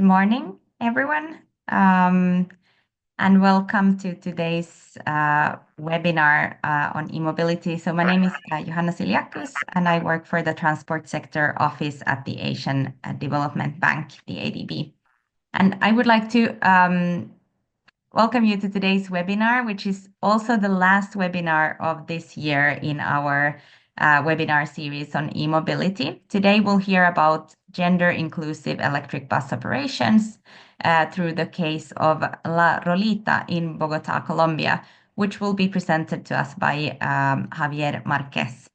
morning, everyone, and welcome to today's webinar on e-mobility. So my name is Johanna Siliakus, and I work for the Transport Sector Office at the Asian Development Bank, the ADB. And I would like to welcome you to today's webinar, which is also the last webinar of this year in our webinar series on e-mobility. Today, we'll hear about gender-inclusive electric bus operations through the case of La Rolita in Bogotá, Colombia, which will be presented to us by Javier Márquez.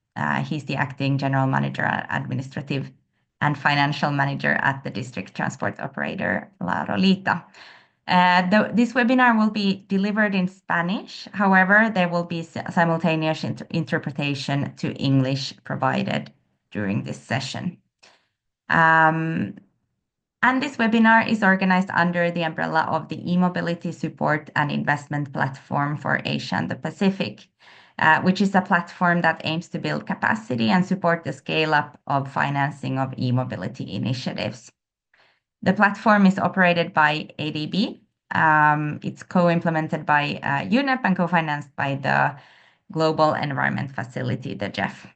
He's the acting general manager, administrative and financial manager at the district transport operator La Rolita. This webinar will be delivered in Spanish. However, there will be simultaneous interpretation to English provided during this session. And this webinar is organized under the umbrella of the e-mobility support and investment platform for Asia and the Pacific, which is a platform that aims to build capacity and support the scale-up of financing of e-mobility initiatives. The platform is operated by ADB. It's co-implemented by UNEP and co-financed by the Global Environment Facility, the GEF.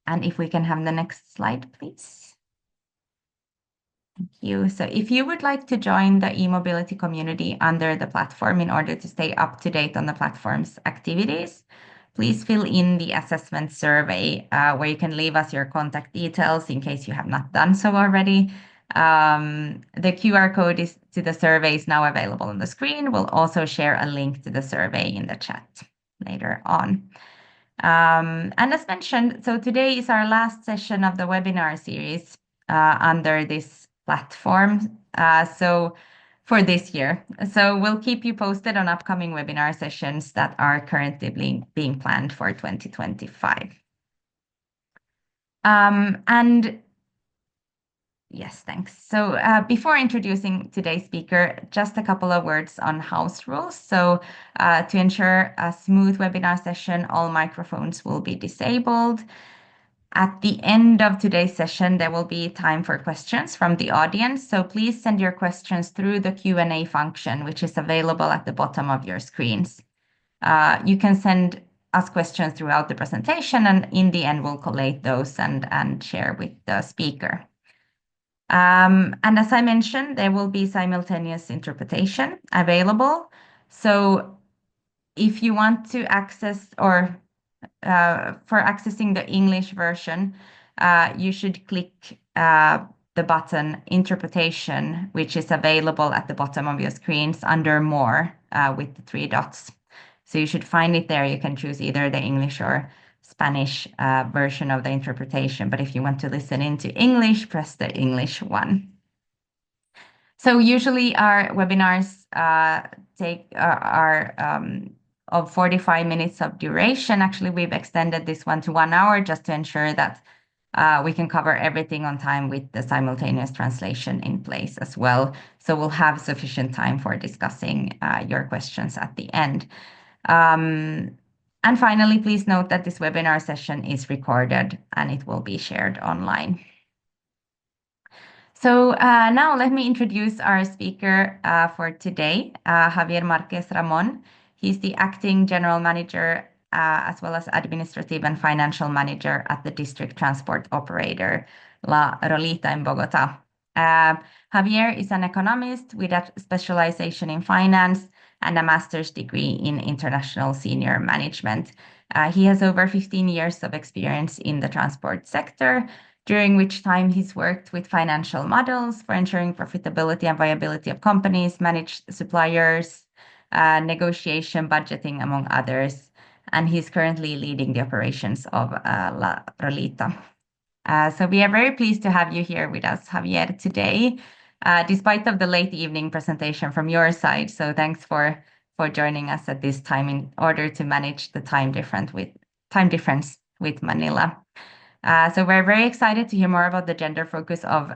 And if we can have the next slide, please. Thank you. So if you would like to join the e-mobility community under the platform in order to stay up to date on the platform's activities, please fill in the assessment survey where you can leave us your contact details in case you have not done so already. The QR code to the survey is now available on the screen. We'll also share a link to the survey in the chat later on. And as mentioned, so today is our last session of the webinar series under this platform. So for this year. So we'll keep you posted on upcoming webinar sessions that are currently being planned for 2025. And yes, thanks. So before introducing today's speaker, just a couple of words on house rules. So to ensure a smooth webinar session, all microphones will be disabled. At the end of today's session, there will be time for questions from the audience. So please send your questions through the Q&A function, which is available at the bottom of your screens. You can send us questions throughout the presentation, and in the end, we'll collate those and share with the speaker. And as I mentioned, there will be simultaneous interpretation available. So if you want to access or for accessing the English version, you should click the button Interpretation, which is available at the bottom of your screens under More with the 3 dots. So you should find it there. You can choose either the English or Spanish version of the interpretation. But if you want to listen into English, press the English one. So usually our webinars are of 45 minutes of duration. Actually, we've extended this one to 1 hour just to ensure that we can cover everything on time with the simultaneous translation in place as well. So we'll have sufficient time for discussing your questions at the end. And finally, please note that this webinar session is recorded and it will be shared online. So now let me introduce our speaker for today, Javier Márquez Ramón. He's the acting general manager as well as administrative and financial manager at the district transport operator La Rolita in Bogotá. Javier is an economist with a specialization in finance and a master's degree in international senior management. He has over 15 years of experience in the transport sector, during which time he's worked with financial models for ensuring profitability and viability of companies, managed suppliers, negotiation, budgeting, among others. And he's currently leading the operations of La Rolita. So we are very pleased to have you here with us, Javier, today, despite of the late evening presentation from your side. So thanks for joining us at this time in order to manage the time difference with Manila. So we're very excited to hear more about the gender focus of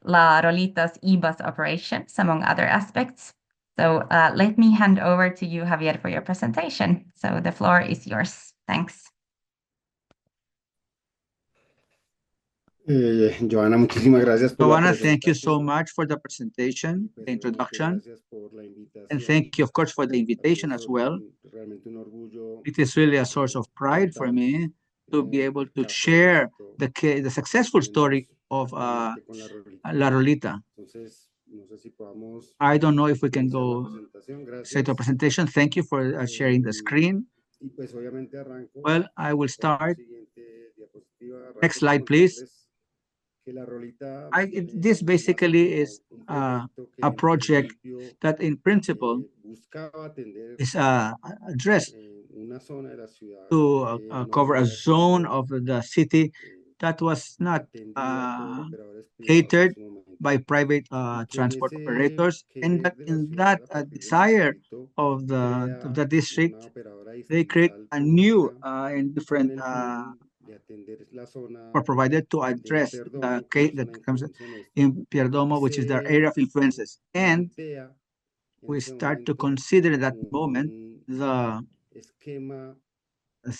La Rolita's e-bus operations, among other aspects. So let me hand over to you, Javier, for your presentation. So the floor is yours. Thanks. Joana, muchísimas gracias por la Joanna, thank you so presentación much for the presentation, pues the igualmente introduction, gracias por la and invitación. thank you, of course, for the Para mí invitation es as well. realmente un orgullo It is really a source of pride for contar me to be able el to caso de share éxito the successful que story tenemos of actualmente con la Rolita. La Rolita. Entonces, no sé si podamos I don't know if we can iniciar la go presentación. say to a Gracias. presentation. Thank you for sharing the screen. Y pues obviamente arranco Well, I will con la start. siguiente diapositiva. Next Arranco por slide, please. contarles que la Rolita This nace basically como is un proyecto que a en project principio that in principle buscaba atender is addressed una zona de la ciudad to que no cover a había zone sido of the city eh, that was not atendida por operadores privados en catered su momento by private y que en transport ese operators, and querer that de la in ciudad that a partir del desire distrito of the crea una district, operadora they create distrital a new pública and con different el fin de atender la zona or provided to de address the Perdomo, que es la case that zona de comes influencia nuestra, in y Pierdomo, which is their se area of influences. And plantea en we ese start to momento consider at that moment un the esquema de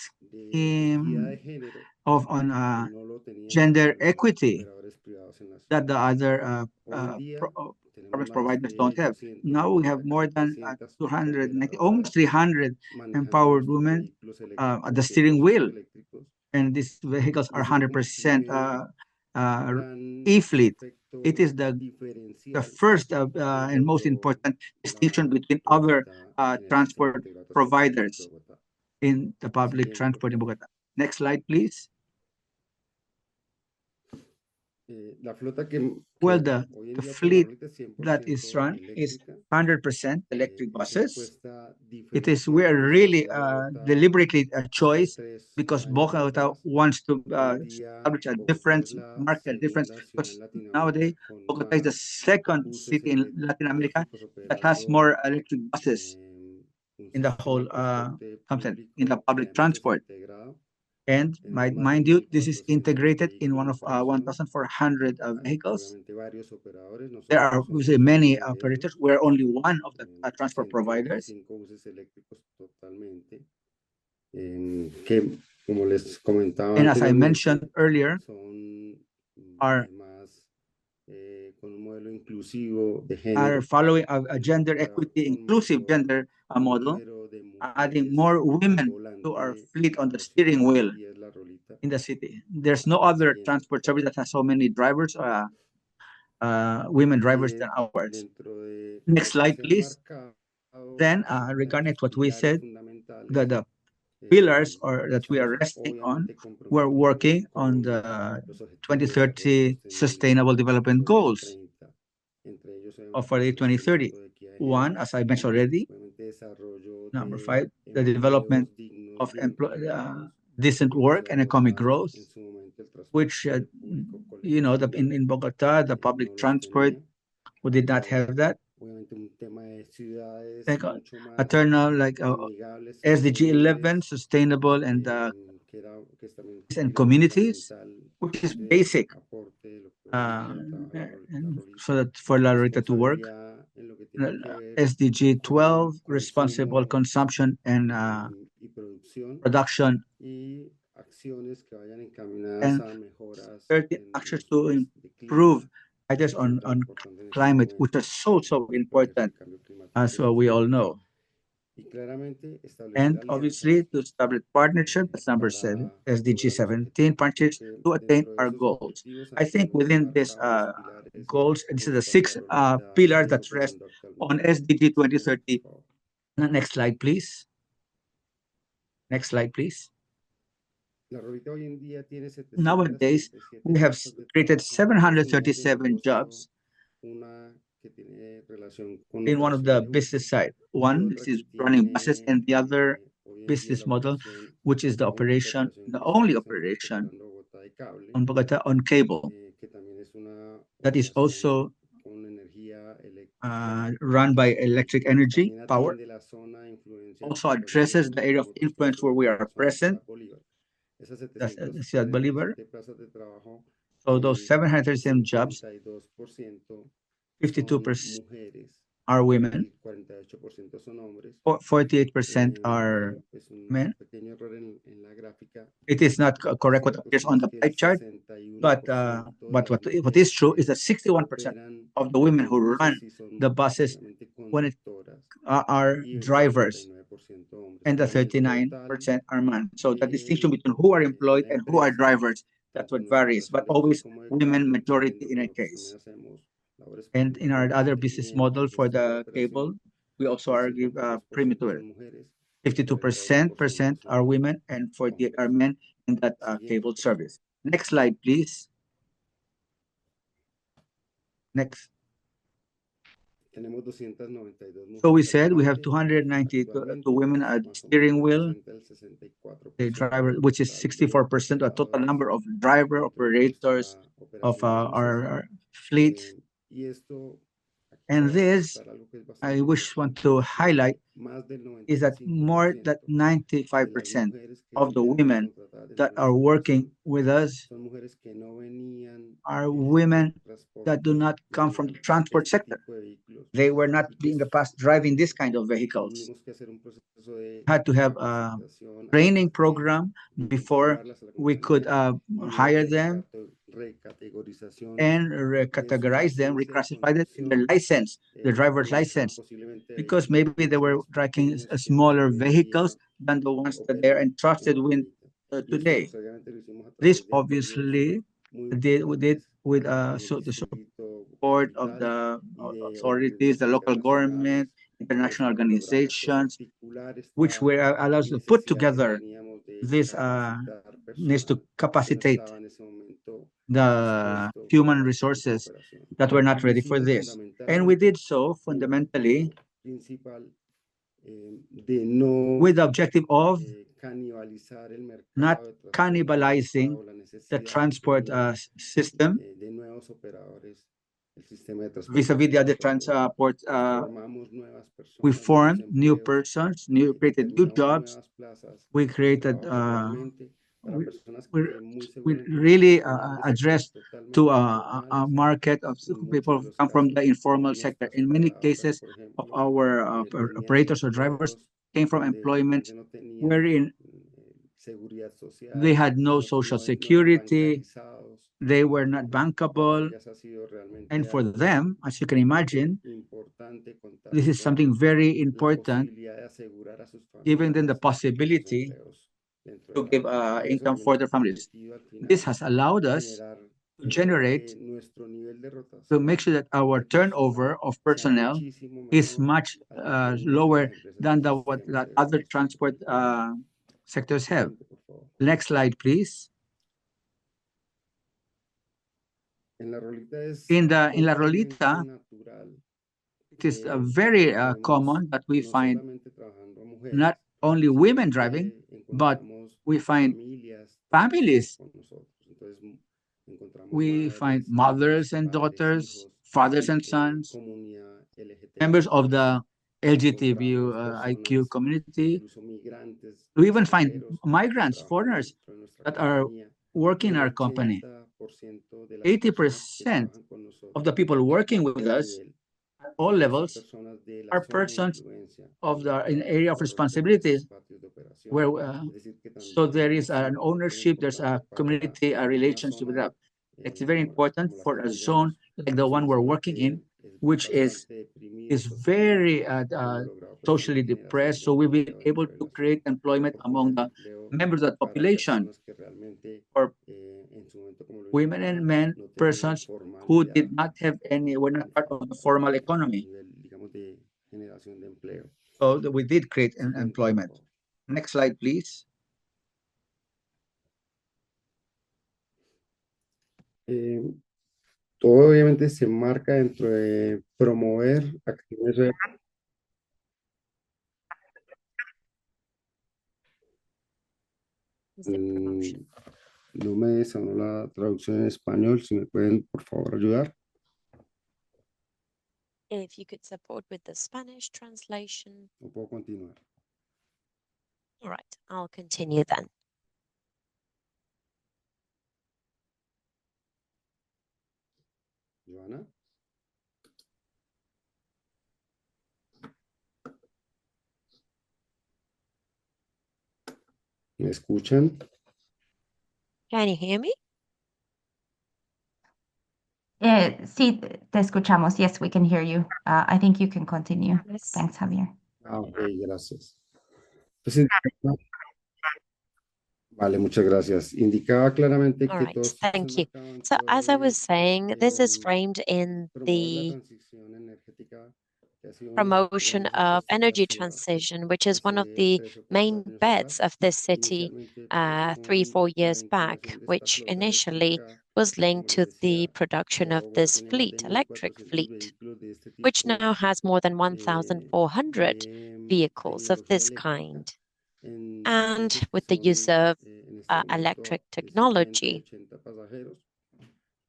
equidad de scheme género of on que no lo tenían gender los equity operadores privados en la that ciudad. the other Hoy en día tenemos service más providers don't de have. Now we have more casi than 300 290, almost operadoras 300 manejando empowered estos women vehículos at eléctricos the steering 100% wheel, eléctricos, and these vehicles are y eso constituye 100% un gran e-fleet. It efecto is the diferencial first que and most logró important distinction la between other Rolita en el sistema transport integrado de transporte público de providers Bogotá. in the La public siguiente, por transport in favor. Bogotá. Next slide, please. La flota Well, hoy en the día opera la fleet Rolita es that is 100% run is eléctrica. 100% electric Es una buses. apuesta It is we diferencial are puesto que really ya Bogotá deliberately a hace choice because 3 años Bogota atrás. wants to Hoy en día establish a Bogotá es difference, la market difference, segunda ciudad en because nowadays Latinoamérica con Bogota is the más second buses city in Latin America eléctricos that has operando more electric buses un in the sistema whole de transporte continent, in the público que public además es transport. integrado. And Tenemos más de mind you, this is 1.400 integrated in one vehículos en of operación. 1,400 Hay vehicles. obviamente varios operadores, There nosotros are no somos many uno de operators. ellos. We're only one of the transport providers. 125 buses eléctricos totalmente, que como les comentaba And as I anteriormente, mentioned earlier, son are además con un modelo inclusivo de are género, following a gender cada vez equity, con inclusive mayor gender model, número de adding mujeres more al women to our volante fleet on en the la ciudad, steering wheel y es la Rolita. in the city. There's no other Siguiente, por transport service favor. that has so many drivers, women drivers than ours. Dentro de Next lo que slide, se ha please. enmarcado Then, como regarding los what we pilares said, fundamentales, the pillars or that we are estamos resting on, obviamente we're comprometidos working on con the los objetivos de desarrollo 2030 sostenible Sustainable Development Goals 2030, entre ellos of obviamente for the pues el 2030. aumento de equidad de One, género, as I mentioned already, obviamente desarrollo number de 5, the development empleos dignos, of bien remunerados, decent en la work ciudad de and economic Bogotá growth, en su momento el which, transporte público colectivo in Bogota, the public no los transport, tenía. we did not have that. Obviamente un tema de ciudades Like mucho más eternal, like amigables y SDG 11, sostenibles, sustainable que también and constituye un communities, fundamental which is basic aporte de lo que hoy en uh, día trabaja la and so Rolita. that for La Rita to work. Responsabilidad en lo que tiene que ver SDG con el 12, responsible consumo consumption and y producción, production, y acciones que vayan encaminadas and a mejoras 30 en actions los to temas de improve clima, items que son tan on importantes en este climate, which momento are so para pelear important, el cambio climático as que we all sufrimos. know. Y claramente establecer And obviously alianzas to establish partnership, that's number 7, para SDG lograr los 17, objetivos. Creo partnerships que to attain dentro de our esos goals. objetivos I think hemos within this enmarcado los pilares goals, this en is the los cuales la 6 Rolita pillars viene that rest operando on actualmente. SDG Siguiente, por 2030. favor. Next slide, please. Next slide, please. La Rolita hoy en día tiene Nowadays, 737 we have plazas de created trabajo, dos unidades de 737 negocio, jobs una que tiene relación con in one of operaciones the de business buses side. y One, otra this que is running buses, tiene and the other hoy en día la business model, operación, which is the la única operation, operación the que only estamos en este momento operation operando en Bogotá de cable, on Bogota on cable que también es una that is operación also con energía eléctrica, run by electric pues energy también power, atiende la zona de influencia del also territorio addresses the sur de area of Bogotá, influence where we específicamente en la are zona de present. Ciudad Bolívar. Esas That's Ciudad Bolivar. 737 plazas de trabajo, So those el 737 jobs, 52% son 52% mujeres, are women, el 48% son hombres. 48% are Pues un men. pequeño error en la gráfica. It is not correct what appears on the pie chart, but what is true is that 61% of the women who run the buses when it are drivers, and the 39% are men. So the distinction between who are employed and who are drivers, that's what varies, but always women majority in a case. And in our other business model for the cable, we also are primitive. 52% are women and 48 are men in that cable service. Next slide, please. Next. So we said we have 292 women at the steering wheel, the driver, which is 64% of the total number of driver operators of our fleet. And this, I want to highlight, is that more than 95% of the women that are working with us are women that do not come from the transport sector. They were not in the past driving this kind of vehicles. Had to have a training program before we could hire them and recategorize them, reclassify them in their license, their driver's license, because maybe they were driving smaller vehicles than the ones that they're entrusted with today. This obviously we did with the support of the authorities, the local government, international organizations, which were allows to put together this needs to capacitate the human resources that were not ready for this. And we did so fundamentally with the objective of not cannibalizing the transport system vis-a-vis the other transport. We formed new persons, created new jobs. We created we really addressed to a market of people who come from the informal sector. In many cases of our operators or drivers came from employment wherein they had no social security, they were not bankable, and for them, as you can imagine, this is something very important, giving them the possibility to give income for their families. This has allowed us to generate, to make sure that our turnover of personnel is much lower than what other transport sectors have. Next slide, please. In La Rolita, it is very common that we find not only women driving, but we find families. We find mothers and daughters, fathers and sons, members of the LGBTQ community. We even find migrants, foreigners that are working in our company. 80% of the people working with us at all levels are persons of the area of responsibility, where so there is an ownership, there's a community relationship with that. It's very important for a zone like the one we're working in, which is very socially depressed. So we've been able to create employment among the members of the population, or women and men, persons who did not have any, were not part of the formal economy. So we did create an employment. Next slide, please. Todo obviamente se enmarca dentro de promover acciones. No me sonó la traducción en español, si me pueden por favor ayudar. If you could support with the Spanish translation. No puedo continuar. All right, I'll continue then. Joana. ¿Me escuchan? Can you hear me? Sí, te escuchamos. Yes, we can hear you. I think you can continue. Yes. Thanks, Javier. Ah, ok, gracias. Pues, vale, muchas gracias. Indicaba claramente All que right, todos se thank you. enmarcaban So dentro as I was de saying, this is framed in promover la the transición energética, que ha sido una, promotion digamos, of apuesta de la energy ciudad transition, which is one of hace the 3 o 4 main años bets atrás. of this city Inicialmente, pues, 3-4 con la years back, vinculación de esta which flota initially eléctrica, was que como linked to les the decía, production of Bogotá this tiene más de fleet, electric 1.400 fleet, vehículos de este which tipo now has more than 1,400 de vehicles of tecnología this eléctrica kind. en And buses que with the use son of en este electric momento de 50 y technology, 80 pasajeros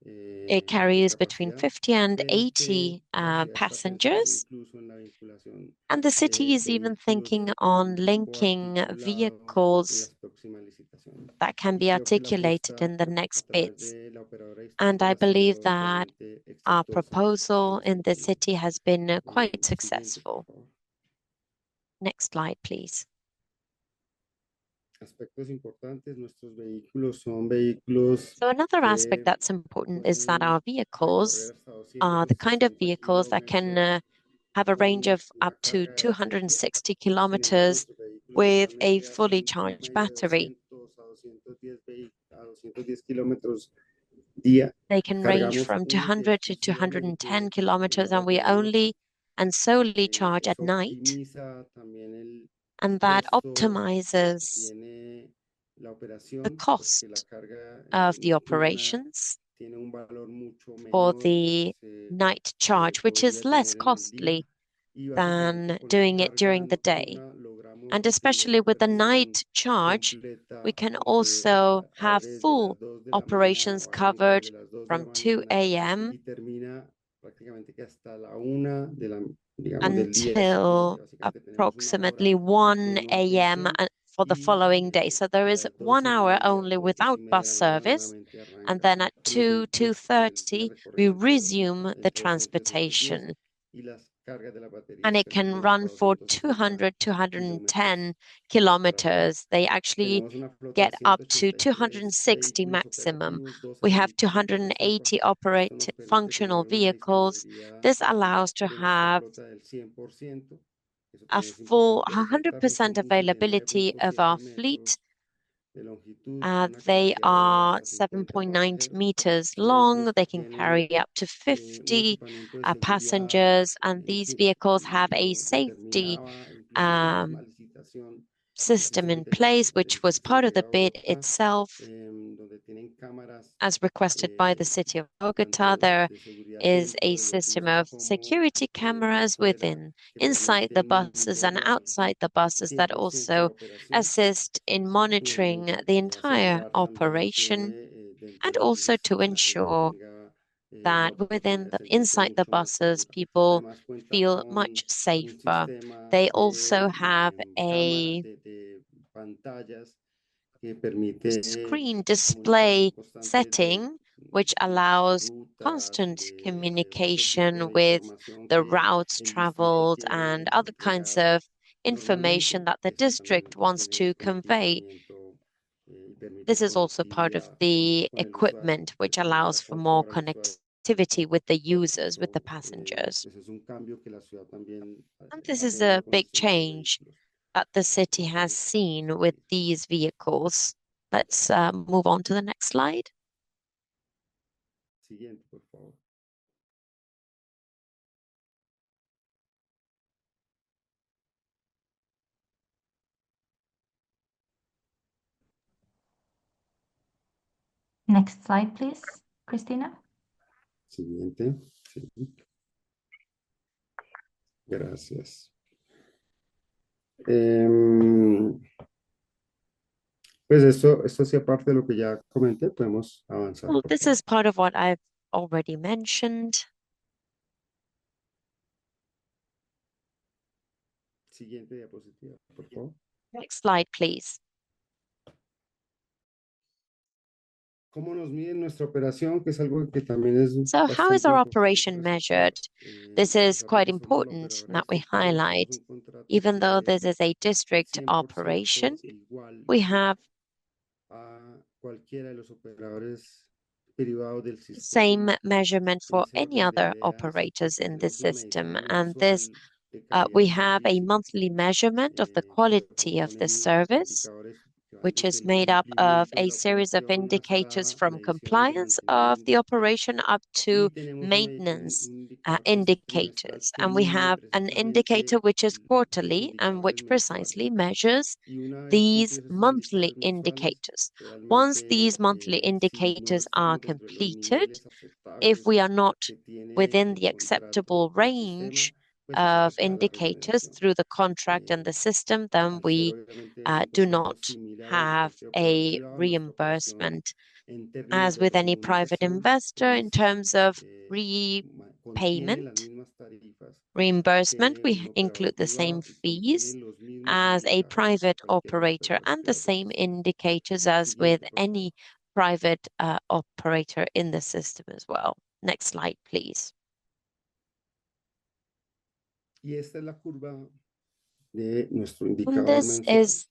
it de carries between capacidad, 50 and pero que 80 la ciudad está pensando passengers. incluso en la vinculación And the city de is even thinking vehículos on linking coarticulados en vehicles las próximas licitaciones. that can Y be creo que la articulated apuesta in the a next través bids. de la operadora And I distribuidora ha believe sido that realmente our exitosa en proposal ese in the tema. city has been quite Siguiente, por successful. favor. Next slide, please. Aspectos importantes, nuestros vehículos son vehículos So another aspect que that's important is that our pueden vehicles recorrer hasta are the kind of 260 vehicles that can kilómetros have a range con of una up to carga de batería. 260 Sin embargo, kilometers nuestros vehículos with a actualmente fully hacen un charged promedio de battery. 200 a 210 kilómetros día. They can range Cargamos from 200 única y to 210 exclusivamente en kilometers, la and we batería noche. only and solely charge at Eso night. optimiza también el And that costo que optimizes tiene la the operación, porque la cost carga of the nocturna operations tiene un valor mucho for menor al que the se night charge, which is podría less tener en el día. costly Y básicamente than con la doing it carga during the day. nocturna logramos And obtener especially una with the operación night charge, we completa can que also have abre desde full las 2 de la mañana operations o arranca desde covered las 2 de la from 2 mañana a.m. y termina prácticamente que hasta la 1 de la, digamos, del día siguiente. until Básicamente tenemos una approximately hora de 1 no a.m. operación for the y following day. So there a is las 1 12 del hour día only o 2 without y media bus de la mañana service. nuevamente And arranca. then at Los 2, vehículos del día 2:30, we recorren resume the entre 200 y 210 transportation. y las cargas de las baterías And it permiten can hasta run for 260 200, kilómetros 210 de traslado. kilometers. They actually Tenemos una flota de get up to 183 260 vehículos maximum. operativos, 12 We have vehículos en reserva. 280 Esto operate nos permite functional tener una vehicles. disponibilidad This allows to de nuestra have flota del 100%. Eso a también es full importante resaltarlo. 100% Somos un availability of 79.7 our fleet. metros de longitud con una They capacidad de are hasta 50 7.9 pasajeros. meters Son long. vehículos que They can tienen carry up to un 50 equipamiento de seguridad passengers, and these vehicles y have a lo safety determinaba incluso la misma um, licitación, el system sistema in place, which was inteligente de part of the seguridad de bid Bogotá, itself. donde tienen cámaras As requested by the city of Bogota, tanto there de seguridad is dentro a de los system buses of como security cameras afuera within, que inside the permiten buses monitorear and outside the buses that 100% de la also operación, assist in monitoring the entire asegurar también operation, que dentro and de los also buses to la gente ensure tenga la that within oportunidad de sentirse inside the mucho más buses, segura. people Además cuenta feel much con un safer. sistema They also de have cámara, a de pantallas que permite screen comunicación display constante setting, which allows rutas, constant de acceso a communication with información the que routes el distrito traveled and quiere other kinds entregar. of Normalmente information that the esto también district wants tiene to un convey. equipamiento y permite This is also part of conectividad the con el usuario, equipment, que which permita allows for more confort al usuario. connectivity with the users, with the Eso passengers. pues es un cambio que la ciudad también And this ha is tenido a con big este tipo de change vehículos. that the city has Entonces, seen with these vehicles. Let's move on to the next slide. siguiente, por favor. Next slide, please, Cristina. Siguiente. Sí. Gracias. Pues esto hacía parte de lo que ya comenté. Podemos avanzar, Well, por this favor. is part of what I've already mentioned. Siguiente diapositiva, por favor. Next slide, please. ¿Cómo nos miden nuestra operación? Que es algo que también es So how is bastante our importante operation resaltar. measured? This A is pesar de quite que somos la important operadora that we distrital y tenemos highlight. un contrato Even though que this es is a district 100% operation, igual we have a cualquiera de los operadores privados del sistema. same measurement for Ese any orden de other ideas, operators in the tenemos una system. medición And this, mensual de calidad we del have a servicio monthly measurement of the que lo quality of the componen service, indicadores que van which is desde el made up of cumplimiento de a la series of operación indicators hasta from mediciones de compliance of the mantenimiento. operation up Y to tenemos maintenance un indicador que es trimestral indicators. que And we mide have an indicator precisamente which is los quarterly and indicadores which mensuales. precisely measures Y una vez these cumplidos esos monthly indicadores mensuales, indicators. Once these realmente monthly si no indicators are estamos dentro de los completed, niveles if aceptables we are not que tiene within el the contrato acceptable y el sistema, range pues se of procede a la indicators remediación. through the contract and Eh, the system, then Al ser we obviamente un do contrato not similar al de have cualquier operador a privado, nuestra operación reimbursement. en términos As de with any private remuneración, investor, in pues terms of contiene repayment, las mismas tarifas reimbursement, que un we operador include the same privado y fees contiene los mismos as a indicadores que private cualquier operator operador and the privado del same sistema. indicators as with Siguiente, por favor. any private operator in the system as well. Next slide, please. Y esta es la curva de nuestro And indicador this mensual. is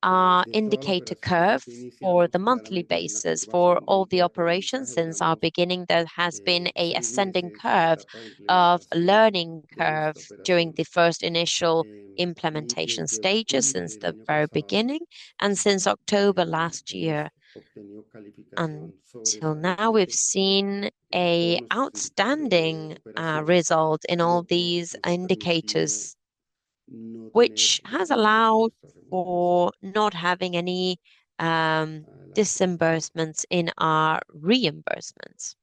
our De toda la indicator operación desde curve que for the iniciamos, monthly claramente hay una basis curva for all the ascendente de operations. aprendizaje. Since our Llevamos beginning, there has been a 6 ascending meses en curve etapa de of implementación learning de curve nuestra during operación. the first initial Y implementation desde stages octubre since del the año very pasado beginning. And since October last hemos year obtenido calificación until now, we've sobresaliente seen en a todos nuestros indicadores de outstanding operación, result in all lo que these nos ha permitido indicators, no tener which has descensos en allowed nuestra remuneración. for not having any Adelante, por favor. disbursements in our reimbursements.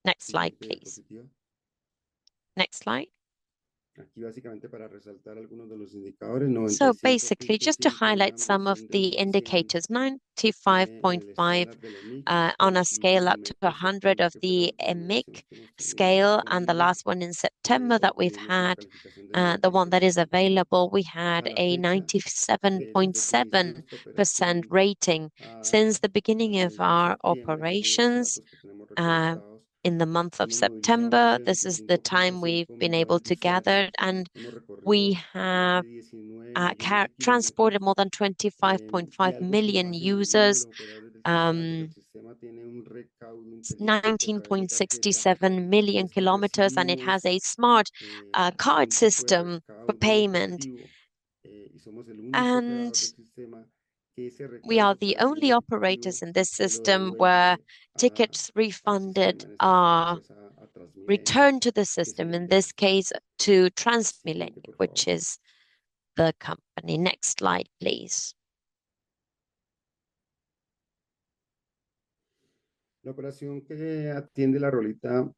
Next slide, Siguiente please. diapositiva. Next slide. Aquí básicamente para resaltar algunos de los indicadores, So basically, just to 95.5, una highlight some of medición del the 1 a 100 indicators, en el 95.5 estándar de la EMIC. on El a scale último up to trimestre, 100 septiembre, of que fue la the última medición EMIC que hemos tenido scale, and the disponible, last one in September that we've obtuvimos una had, calificación de the one that is 97.7. available, we A had la a fecha, desde que inició nuestra 97.7% operación rating. Since the beginning hasta of el mes de our septiembre, que son los operations, datos que tenemos uh, recolectados, in the month of hemos movilizado más September, de this is the time we've 25.5 been able millones de to usuarios. gather, and Hemos recorrido we más de have 19 millones de transported kilómetros. more than Y 25.5 algo que lo million hace increíble de users, los operadores del sistema, porque el sistema tiene un recaudo inteligente a través de tarjeta 19.67 y million es que kilometers, and it has recibimos a smart card algún tipo de system for recaudo payment. efectivo y somos el único And operador del sistema que ese we are recaudo que the only recibimos operators efectivo in this se lo system where devuelve tickets al refunded sistema, en este caso are pues a Transmilenio, returned to the que es el system, in this operador. case to Siguiente, Transmilenio, por which favor. is the company. Next slide, please. La operación que atiende la Rolita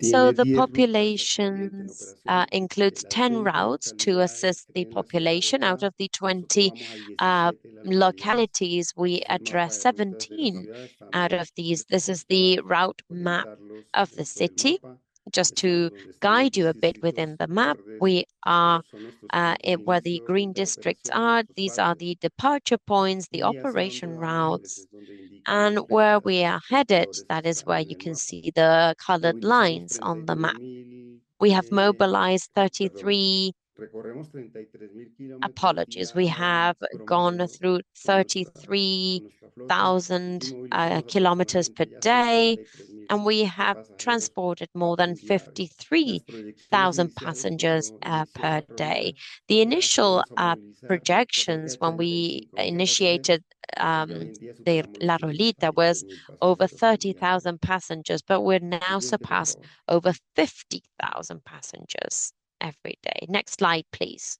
So tiene the 10 rutas actualmente en populations operación. De includes las 10 20 routes to localidades assist que the tiene la ciudad de population. Out Bogotá, of the nos 20 ocupamos a 17 de las localidades. localities, we Este es el mapa address de rutas de la 17 ciudad. Estamos out of these. This is pues, para the route map orientarlos of the dentro del city. mapa. Just Estamos to donde están los guide you a bit within distritos the map, verdes, we are son nuestros puntos de where the inicio green de districts operación, are. nuestros These are parques. the departure points, the Y hacia dónde operation vamos, pues routes. es donde indican And las where flechas we are de headed, colores que that is están where en you el can mapa. see the colored Movilizamos lines on the map. 33.000, We have mobilized perdón, 33, recorremos 33.000 kilómetros apologies, we have diarios gone promedio through con nuestra flota y 33,000 movilizamos kilometers per aproximadamente ya day, 53.000 and we have pasajeros transported more than diario. Las proyecciones 53,000 iniciales passengers cuando per iniciamos day. Rolita The era que initial íbamos a movilizar projections cerca de when we 35.000 pasajeros. initiated Pues ya hoy en día the superamos los La Rolita was 53.000 over pasajeros al día. 30,000 passengers, but we're now Siguiente, por surpassed favor. over 50,000 passengers every day. Next slide, please.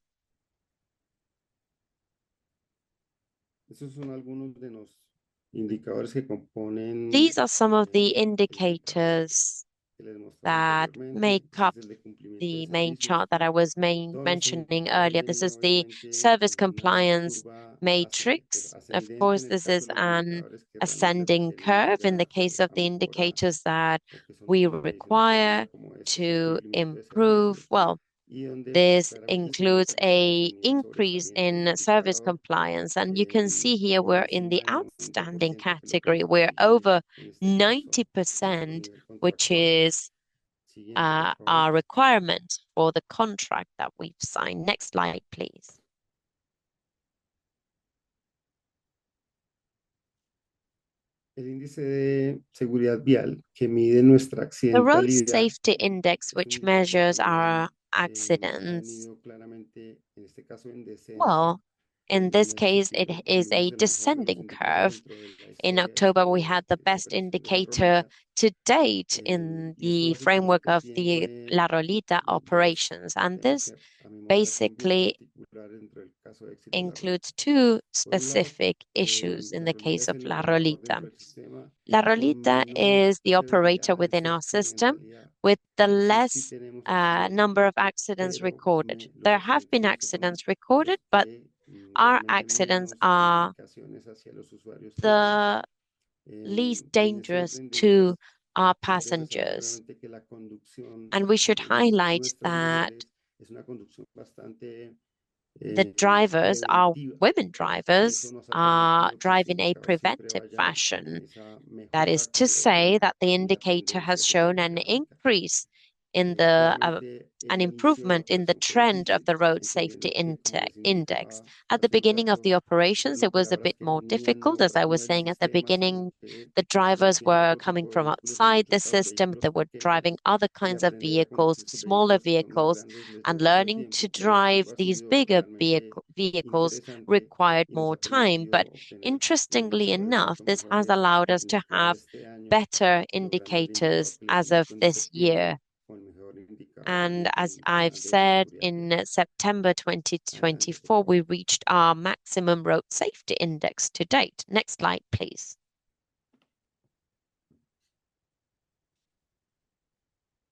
Estos son algunos de los indicadores que componen These are some of the el indicador indicators que les mostraba that anteriormente. make Este up es el de cumplimiento de the main servicios. chart that I was Todos nuestros mentioning indicadores earlier. This vienen is the obviamente service en una compliance curva matrix. Of ascendente course, en el this caso is de los an indicadores que realmente ascending requerimos curve in the ya case of a the mejorar indicators that o que son we temas de medición require externa como este, que es to cumplimiento de improve. servicios Well, This includes a increase in service compliance, and you can see here we're in the outstanding category. We're over 90%, which is our requirement for the contract that we've signed. Next slide, please. El índice de seguridad vial que mide nuestra The road accidentalidad safety index, es un which indicador measures que our ha accidents, ido claramente, en este caso en descenso. well, in this case, it is a descending curve. In October, we had the best indicator to date in the framework of the La Rolita operations, and this basically includes two specific issues in the case of La Rolita. La Rolita is the operator within our system with the less number of accidents recorded. There have been accidents recorded, but our accidents are the least dangerous to our passengers. And we should highlight that the drivers, our women drivers, are driving a preventive fashion. That is to say that the indicator has shown an increase in an improvement in the trend of the road safety index. At the beginning of the operations, it was a bit more difficult. As I was saying at the beginning, the drivers were coming from outside the system. They were driving other kinds of vehicles, smaller vehicles, and learning to drive these bigger vehicles required more time. But interestingly enough, this has allowed us to have better indicators as of this year. And as I've said, in September 2024, we reached our maximum road safety index to date. Next slide, please.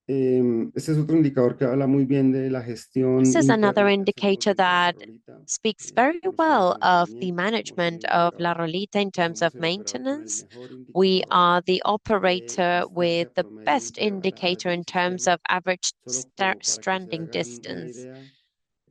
Este es otro indicador que habla muy bien de la gestión This is another interna que indicator hacemos dentro de La that Rolita, speaks very nuestro well of the mantenimiento management como of La indicador. Rolita in terms of Somos el operador con el maintenance. mejor We indicador are the de operator with distancia the promedio best intervalada indicator del in terms sistema. of average Solo para que se stranding hagan una distance. idea,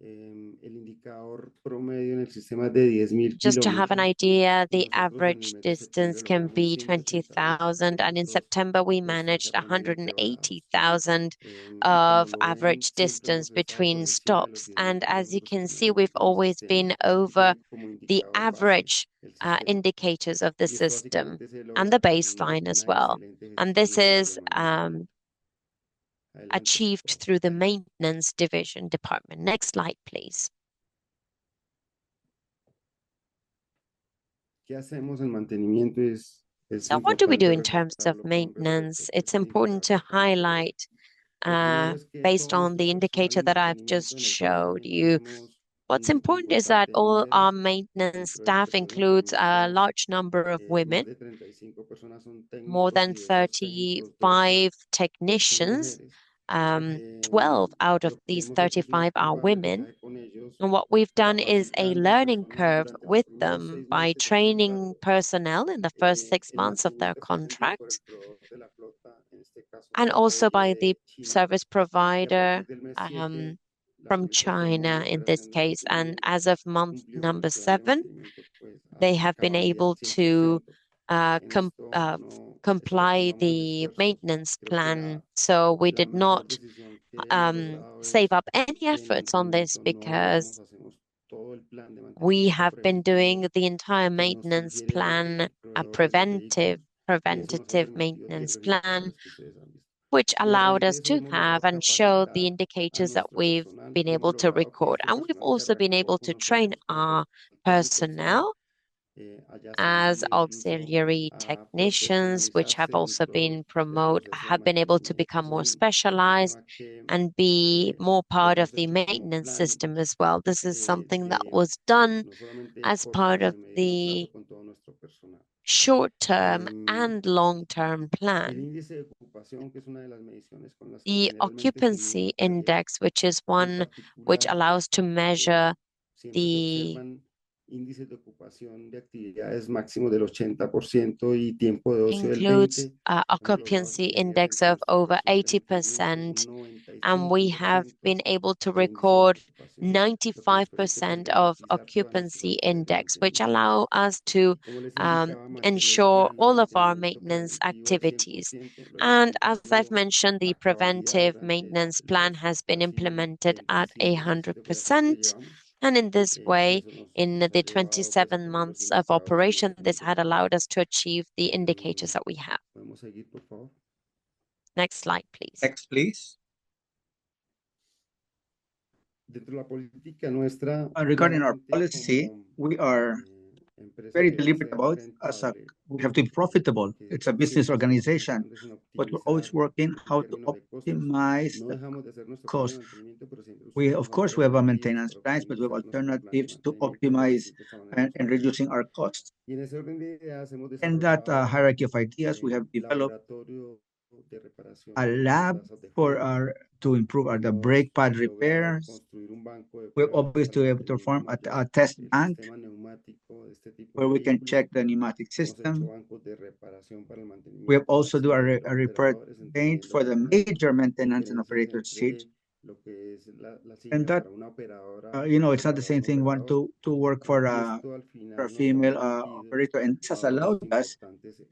el indicador promedio en el sistema es de 10.000 Just to have an kilómetros. idea, the Nosotros en el average mes de distance septiembre can logramos be 180.000 20,000, and in kilómetros September we de managed distancia promedio intervalada. 180,000 Y como of lo ven, average siempre distance hemos estado por between encima de los stops. 10.000 And as you kilómetros can see, promedio we've para el always sistema. been Así over que como the indicador base average el sistema. indicators of the Y esto system básicamente se and logra the con baseline as una well. excelente And gestión this en el is área de mantenimiento. Adelante, por achieved favor. through the maintenance division department. Next slide, please. ¿Qué hacemos en mantenimiento? Es So what do we do importante in terms of resaltarlo con maintenance? respecto a It's este important indicador to que estamos viendo. highlight Lo primero es que based todo on nuestro the personal indicator de that I've mantenimiento just en el showed programa you. tenemos What's un grupo important is that importante de all our mujeres. maintenance Dentro del staff personal de includes a mantenimiento, large number of women. más de 35 personas son More técnicos than y de esos técnicos, 12 35 son technicians. mujeres. 12 out of Lo que these hemos hecho es un 35 are curso de women. aprendizaje con ellos, And what we've done is a capacitando learning personas curve durante los with primeros them 6 by meses de training contrato. personnel in the first 6 El months of their mantenimiento fue hecho por el contract, proveedor de la flota, en este caso and fue also by OIE the China, service y a provider partir del mes 7 la from flota terminó China la in this operación de case. And mantenimiento, as of month cumplió con number los planes de 7, mantenimiento pues they a have been cabalidad able al to 100%. En esto no comply escatimamos the esfuerzos. maintenance Creo que plan. So we la did mejor not decisión que hemos logrado es save up any que en efforts on this mantenimiento no hablamos, because hacemos todo el plan de we mantenimiento have been doing preventivo the entire que nos maintenance sugiere plan, el a proveedor del vehículo, y eso nos ha preventative permitido tener maintenance los plan, indicadores que ustedes han visto. which Y a allowed raíz de us eso to hemos have logrado and show the capacitar a indicators that nuestro we've personal y been hemos able to logrado que record. este And we've personal se also been reactivó able con to una train promoción como our técnico auxiliar. personnel Allá as ascendí incluso auxiliary a technicians, which have profesionalizarse also dentro been del proceso de have been able to mantenimiento. become Eso more es un specialized tema que and be more lo part of hemos the hecho como maintenance plan system as well. This is something that de was done no solamente as corto, part sino of de mediano plazo the con todo nuestro personal. short-term Em, and long-term el plan. índice de ocupación, que es una de las mediciones con las que The generalmente se mide occupancy el taller, index, which is en one which particular, allows to measure siempre se the observan índices de ocupación de actividades máximos del 80% y tiempo de ocio del includes 20%. Hemos logrado occupancy que index entre of nuestro over personal de mantenimiento 80% un and we have been able to record 95% of occupancy index, which allow us to ensure all of our maintenance activities. And as I've mentioned, the preventive maintenance plan has been implemented at 100%. And in this way, in the 27 months of operation, this had allowed us to achieve the indicators that we have. Next slide, please. Next, please. Regarding our policy, we are very deliberate about we have to be profitable. It's a business organization, but we're always working how to optimize the cost. Of course, we have a maintenance plans, but we have alternatives to optimize and reducing our costs. In that hierarchy of ideas, we have developed a lab to improve the brake pad repairs. We're always to be able to perform a test bank where we can check the pneumatic system. We have also do a repair paint for the major maintenance and operator seats. And that, it's not the same thing want to work for a female operator, and this has allowed us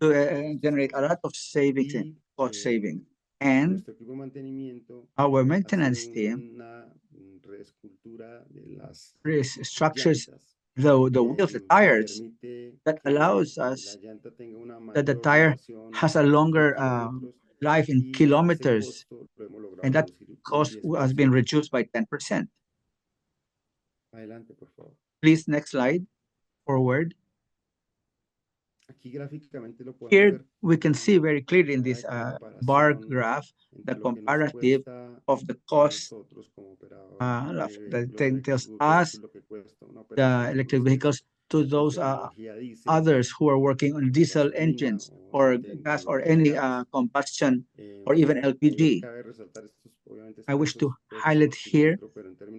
to generate a lot of savings and cost saving. And our maintenance team restructures the wheels, the tires, that allows us that the tire has a longer life in kilometers, and that cost has been reduced by 10%. Please, next slide, forward. Here we can see very clearly in this bar graph the comparative of the cost that tells us the electric vehicles to those others who are working on diesel engines or gas or any combustion or even LPG. I wish to highlight here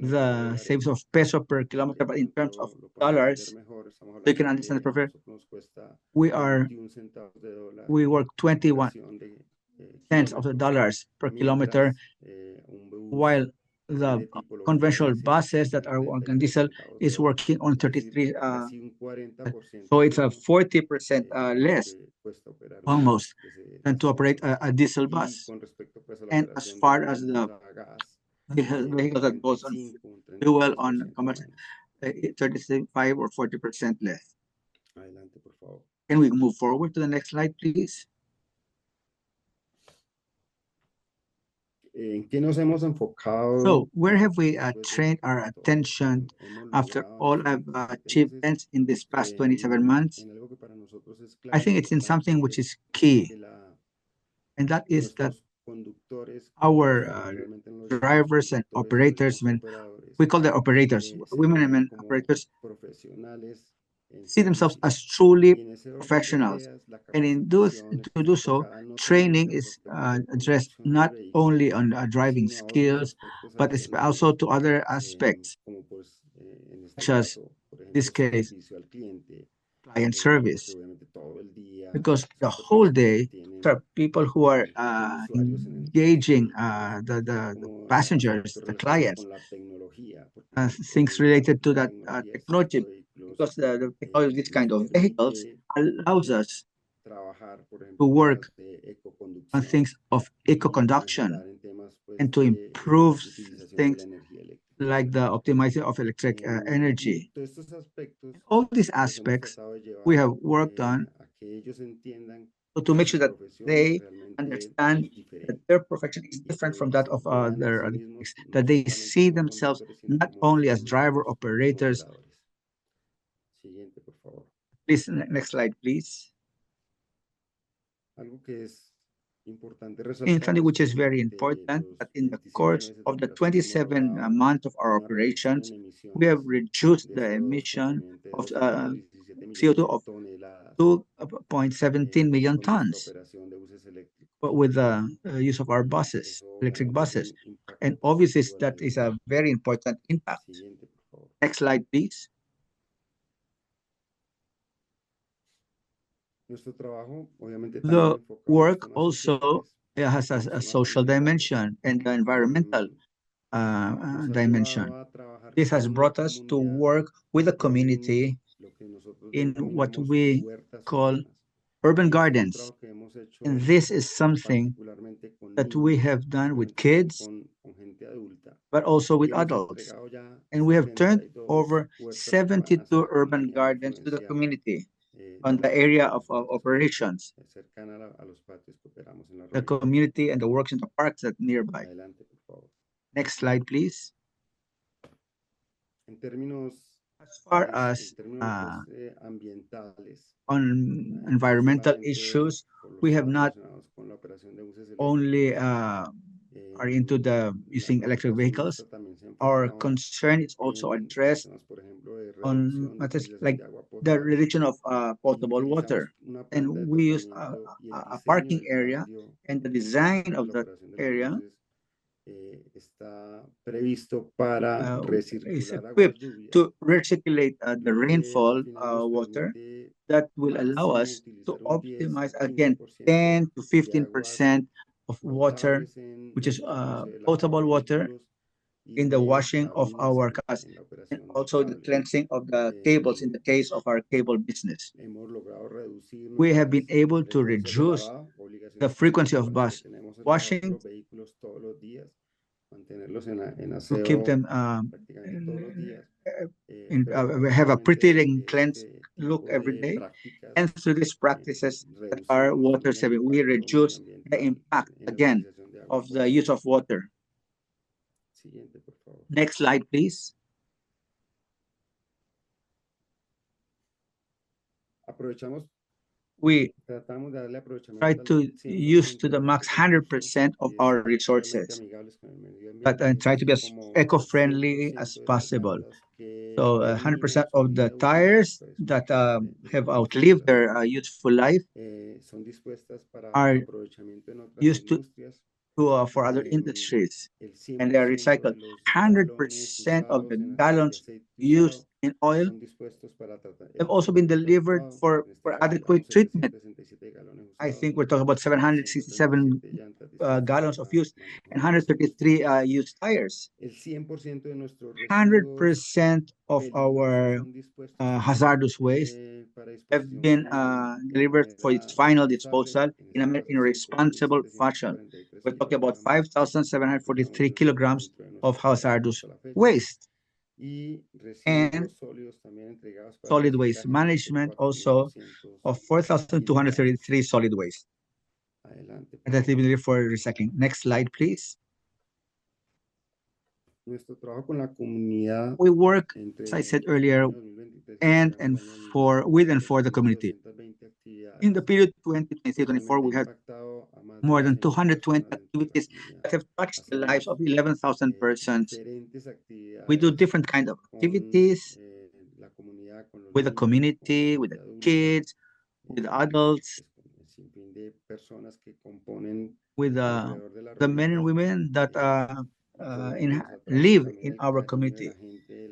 the savings of peso per kilometer, but in terms of dollars, so you can understand the prefer. We work 21 cents of the dollars per kilometer, while the conventional buses that are working diesel is working on 33. So it's a 40% less, almost, than to operate a diesel bus. And as far as the vehicle that goes on fuel on commercial, 35 or 40% less. Can we move forward to the next slide, please? So where have we trained our attention after all our achievements in this past 27 months? I think it's in something which is key, and that is that our drivers and operators, we call them operators, women and men operators, see themselves as truly professionals. And to do so, training is addressed not only on driving skills, but it's also to other aspects, such as, in this case, client service. Because the whole day, there are people who are engaging the passengers, the clients, things related to that technology, because the technology of this kind of vehicles allows us to work on things of eco-conduction and to improve things like the optimization of electric energy. All these aspects we have worked on to make sure that they understand that their profession is different from that of their that they see themselves not only as driver operators. Please, next slide, please. In something which is very important, that in the course of the 27 months of our operations, we have reduced the emission of CO2 of 2.17 million tons with the use of our buses, electric buses. And obviously that is a very important impact. Next slide, please. The work also It has a social dimension and the environmental dimension. This has brought us to work with the community in what we call urban gardens. And this is something that we have done with kids, but also with adults. And we have turned over 72 urban gardens to the community on the area of operations, the community and the works in the parks that nearby. Next slide, please. As far as on environmental issues, we have not only are into the using electric vehicles. Our concern is also addressed on matters like the reduction of potable water. And we use a parking area, and the design of that area is equipped to recirculate the rainfall water that will allow us to optimize again 10 to 15% of water, which is potable water, in the washing of our cars, and also the cleansing of the cables in the case of our cable business. We have been able to reduce the frequency of bus washing to keep them we have a pretty and cleansed look every day. And through these practices that are water saving, we reduce the impact again of the use of water. Next slide, please. We try to use to the max 100% of our resources, but try to be as eco-friendly as possible. So 100% of the tires that have outlived their useful life are used to for other industries, and they are recycled. 100% of the gallons used in oil have also been delivered for adequate treatment. I think we're talking about 767 gallons of used and 133 used tires. 100% of our hazardous waste have been delivered for its final disposal in a responsible fashion. We're talking about 5,743 kilograms of hazardous waste. And solid waste management also of 4,233 solid waste. And that's even for recycling. Next slide, please. We work, as I said earlier, with and for the community. In the period 2023-24, we had more than 220 activities that have touched the lives of 11,000 persons. We do different kinds of activities with the community, with the kids, with adults, with the men and women that live in our community.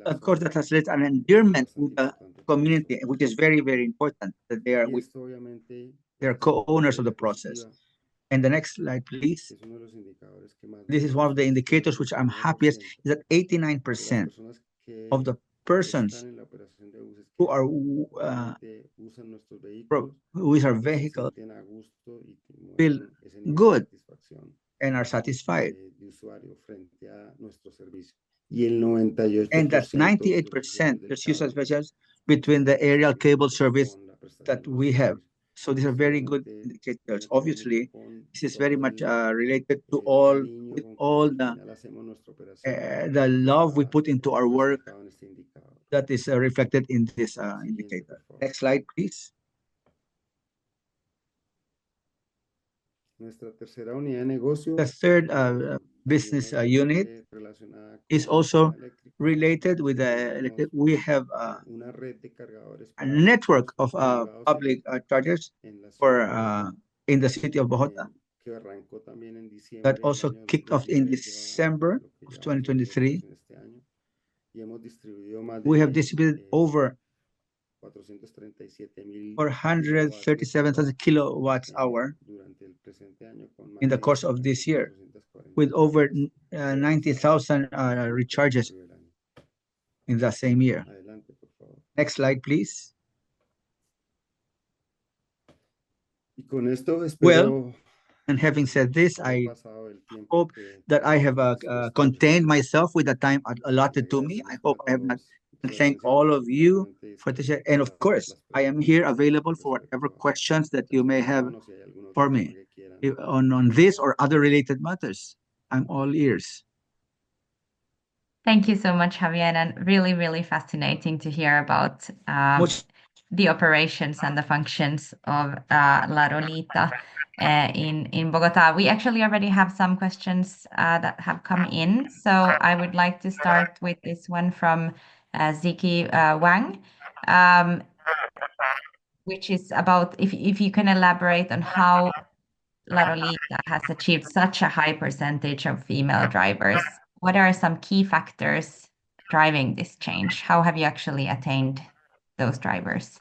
Of course, that has led an endearment with the community, which is very, very important, that they are co-owners of the process. And the next slide, please. This is one of the indicators which I'm happiest, is that 89% of the persons who are with our vehicle feel good and are satisfied. And that's 98% there's use satisfaction between the aerial cable service that we have. So these are very good indicators. Obviously, this is very much related to all the love we put into our work that is reflected in this indicator. Next slide, please. The third business unit is also related with the we have a network of public chargers for in the city of Bogotá that also kicked off in December of 2023. We have distributed over 437,000 kilowatts hour in the course of this year, with over 90,000 recharges in the same year. Next slide, please. Well, and having said this, I hope that I have contained myself with the time allotted to me. I hope I have not thanked all of you for this. And of course, I am here available for whatever questions that you may have for me on this or other related matters. I'm all ears. Thank you so much, Javier, and really, really fascinating to hear about the operations and the functions of La Rolita in Bogotá. We actually already have some questions that have come in, so I would like to start with this one from Ziki Wang, which is about if you can elaborate on how La Rolita has achieved such a high percentage of female drivers. What are some key factors driving this change? How have you actually attained those drivers?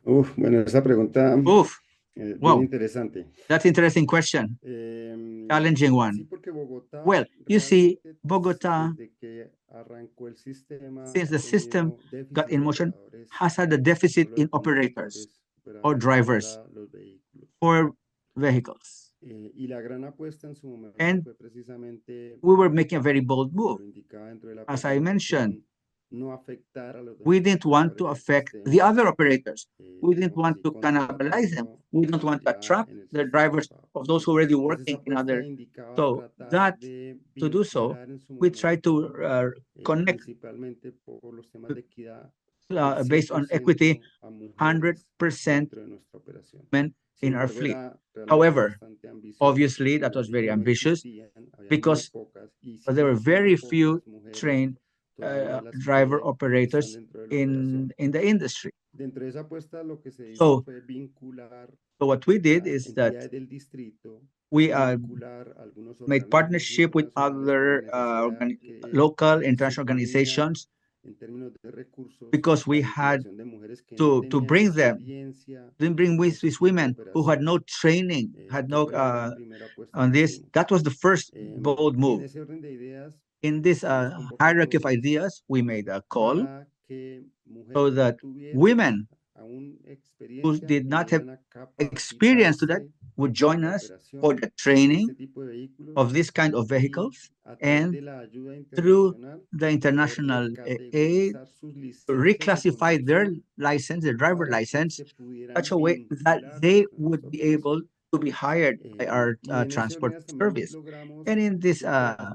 Bueno, esa pregunta Wow, interesante. That's an interesting question. Challenging one. Well, you see, Bogota, since the system got in motion, has had a deficit in operators or drivers for vehicles. And we were making a very bold move. As I mentioned, we didn't want to affect the other operators. We didn't want to cannibalize them. We don't want to attract the drivers of those who are already working in other. So that to do so, we try to connect based on equity, 100% men in our fleet. However, obviously that was very ambitious because there were very few trained driver operators in the industry. So what we did is that we made partnership with other local international organizations because we had to bring these women who had no training, had no on this. That was the first bold move. In this hierarchy of ideas, we made a call so that women who did not have experience to that would join us for the training of this kind of vehicles, and through the international aid, reclassify their license, their driver license, such a way that they would be able to be hired by our transport service. And in this the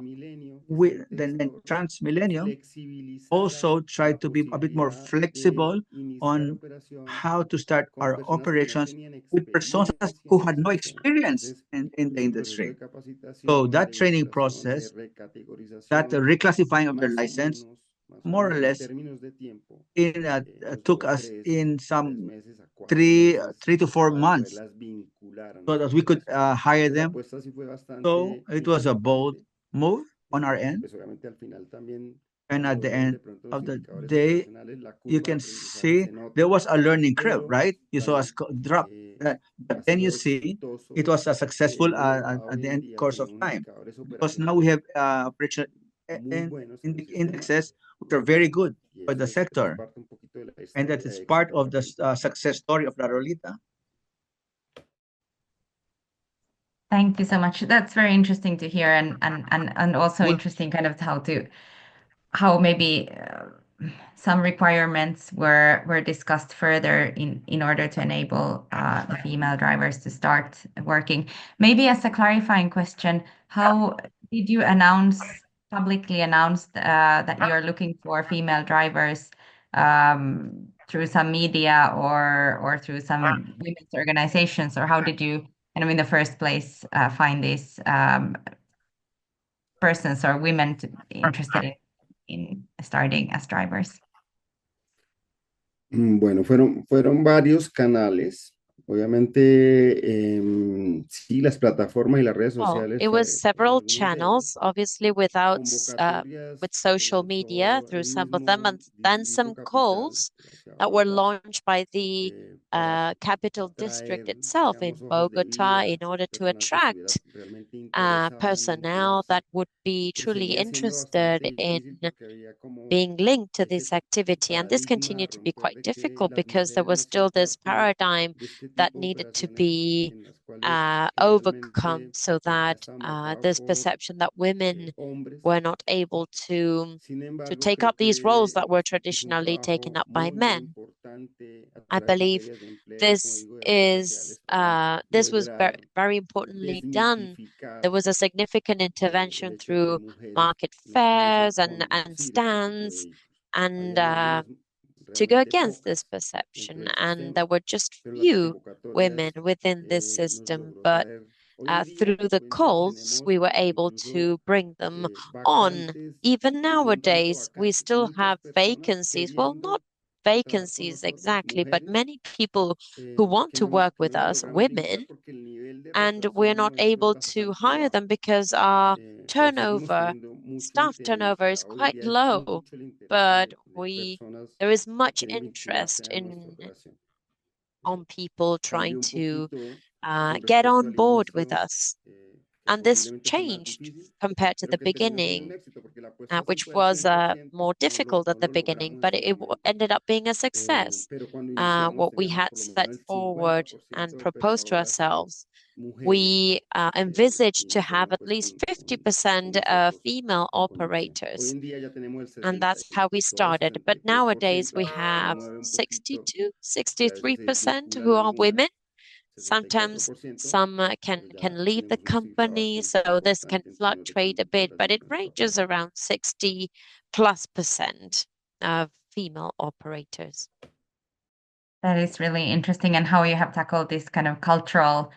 Transmillennium also tried to be a bit more flexible on how to start our operations with persons who had no experience in the industry. So that training process, that reclassifying of their license, more or less, took us in some 3 to 4 months so that we could hire them. So it was a bold move on our end. And at the end of the day, you can see there was a learning curve, right? You saw us drop. But then you see it was a successful at the end course of time. Because now we have operational indexes which are very good for the sector. And that is part of the success story of La Rolita. Thank you so much. That's very interesting to hear, and also interesting kind of how maybe some requirements were discussed further in order to enable the female drivers to start working. Maybe as a clarifying question, how did you publicly announce that you are looking for female drivers through some media or through some women's organizations, or how did you in the first place find these persons or women interested in starting as drivers? Bueno, fueron varios canales. Obviamente, sí, las plataformas y las redes Well, sociales it was traen several algunos de channels, obviously with convocatorias social media sobre through el some of them, mismo and then some distrito capital calls de la ciudad de that were Bogotá, launched by the para capital district atraer, itself in digamos, hojas de Bogota vida, in order to personal que estuviera attract realmente interesado en personnel vincularse, that would be pero truly seguía siendo bastante interested in difícil porque había como being linked to ese this activity. And this paradigma a continued to be romper quite de que difficult las because there mujeres was no hacían still this parte paradigm de este that tipo de needed to operaciones be en las cuales overcome generalmente so ya that estaban marcados this por perception that women hombres. were not able Sin to embargo, take creo up these roles que that were es un traditionally taken trabajo up by muy, muy men. importante I atraer believe materias de empleo, como this digo, de redes is sociales para this was lograr very importantly done. desmitificar There was a significant el intervention hecho de que through mujeres market no pudiesen fairs o no and conducir este tipo de stands vehículos. and Habían algunas, to go realmente against this pocas dentro perception. del And sistema, there were just pero las few women convocatorias within this nos system, logró but traer. through the Hoy en día calls, tenemos we were able incluso to bring them on. vacantes Even y un tanto nowadays, we vacantes, still muchas have personas vacancies. Well, not queriendo trabajar con vacancies nosotros, exactly, but mujeres many people who want que to work que with no nos us, logramos vincular women, porque el nivel de and we're rotación not no es able to bastante hire bajo. them because our Pero seguimos turnover, teniendo mucho staff interés. turnover is Hoy en quite día hay low, mucho el interés but de personas there is que much quieren vincularse interest a nuestra in operación. on people trying Cambió un to poquito con get respecto on al board with inicio, us. que And this posiblemente fue más changed difícil, compared to pero the que terminó siendo un beginning, éxito porque la puesta a which punto del was 100% more difficult no at the lo beginning, logramos en but su momento. ended up being a success. Pero cuando iniciamos What we teníamos had por lo menos set el forward 50% and de proposed to operadoras ourselves, mujeres we que envisaged to have iniciaron at pues least con 50% nosotros female con Iniciar. Hoy operators. en día ya tenemos el And 60 that's how we todo el started. But nowadays 63%, we a veces se have mueve un poquito 62, y a veces se 63% desvinculan who are women. algunas, Sometimes 64%, some pero ya can leave the tenemos una cifra company, bastante so this can importante en términos de fluctuate a bit, conductoras de but it nuestra ranges operación. around 60 plus percent of female operators. That is really interesting, and how you have tackled this kind of cultural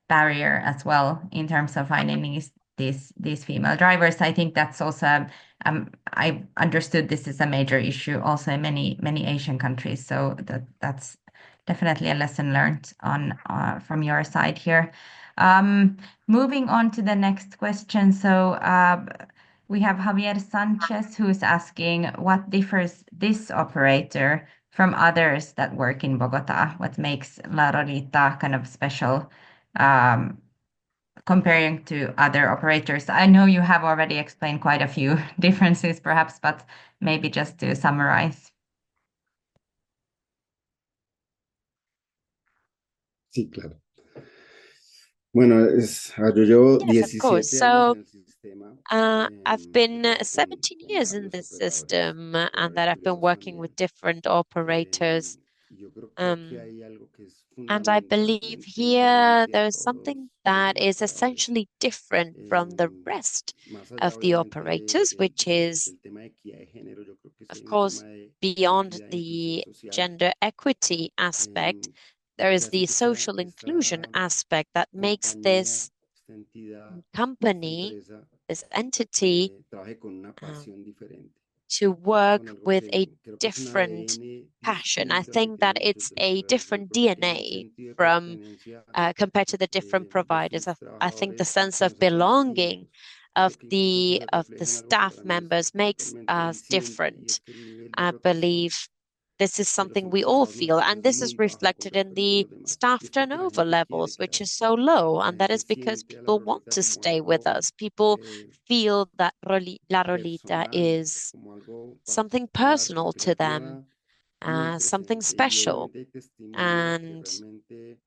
barrier as well in terms of finding these female drivers. I think that's also I understood this is a major issue also in many Asian countries. So that's definitely a lesson learned on from your side here. Moving on to the next question. So we have Javier Sanchez who's asking what differs this operator from others that work in Bogota? What makes La Rolita kind of special comparing to other operators? I know you have already explained quite a few differences, perhaps, but maybe just to summarize. Sí, claro. Bueno, yo llevo Yes, of course. 17 años So en el sistema I've de been trabajo 17 con years in varios this operadores, system, and that operadores I've been privados working with también. different operators. Y yo creo que aquí Um, hay algo que es and I believe fundamentalmente here diferente a there is todos something los that demás is operadores. essentially different from the rest Más allá, of the obviamente, operators, which is, del tema de equidad de género, yo creo que sí of hay un course, tema de beyond equidad e inclusión the social gender equity aspect, there que is hace the que social inclusion aspect that makes compañía, this esta entidad, esta company, empresa this entity, trabaje con una uh, pasión diferente, to trabaje con work algo with a que creo que es un different ADN passion. I distinto al que think that tienen muchos it's de los a proveedores. Yo different creo que tienen un DNA sentido de from pertenencia compared to the different de providers. sus I think the trabajadores sense que of nosotros no belonging distinguimos. Yo creo que incluso eso se of the refleja en algo que staff para mí es members makes totalmente us diciente y es different. que el nivel de I rotación believe this is de los something we all trabajadores feel, nuestros and es this is muy bajo con reflected in respecto a the los demás. Y staff es porque la turnover gente quiere levels, which is quedarse. so low, La and that gente is because siente a la people want rolita to como stay with algo us. People feel that La Rolita personal, is como algo something particular, que personal tiene to un them, clima muy something presente y special. obviamente hay testimonios que And realmente